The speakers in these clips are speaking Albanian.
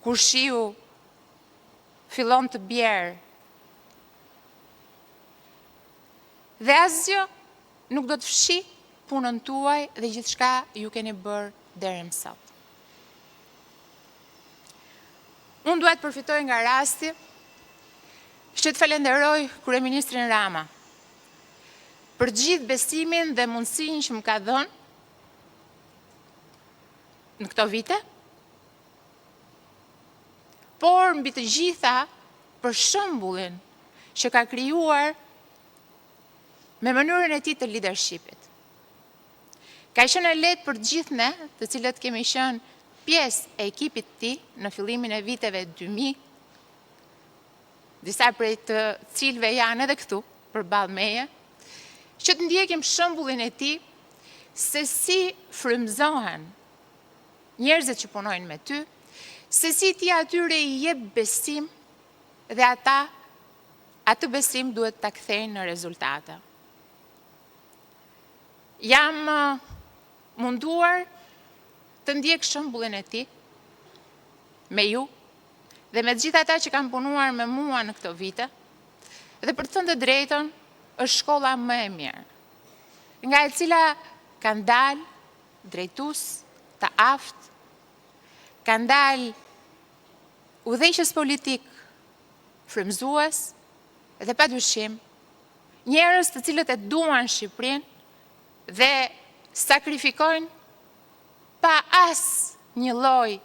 kur shiu fillon të bjerë. Dhe asgjë nuk do të fshi punën tuaj dhe gjithçka ju keni bërë deri më sot. Unë duhet të përfitoj nga rasti që të falenderoj kryeministrin Rama për gjithë besimin dhe mundësinë që më ka dhënë në këto vite, por mbi të gjitha për shembullin që ka krijuar me mënyrën e tij të leadershipit. Ka qenë lehtë për gjithë ne, të cilët kemi qenë pjesë e ekipit të tij në fillimin e viteve 2000, disa prej të cilëve janë edhe këtu përballë meje, që të ndjekim shembullin e tij se si frymëzohen njerëzit që punojnë me ty, se si ti atyre i jep besim dhe ata atë besim duhet ta kthejnë në rezultate. Jam munduar të ndjek shembullin e tij me ju dhe me gjithë ata që kanë punuar me mua në këto vite, dhe për të thënë të drejtën, është shkolla më e mirë, nga e cila kanë dalë drejtues të aftë, kanë dalë udhëheqës politik frymëzues dhe padyshim njerëz të cilët e duan Shqipërinë dhe sakrifikojnë pa asnjë lloj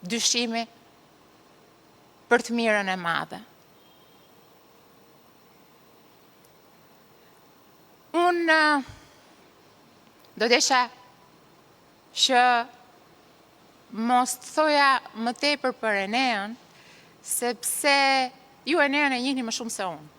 dyshimi për të mirën e madhe. Unë do desha që mos të thoja më tepër për Eneën, sepse ju Eneën e njihni më shumë se unë.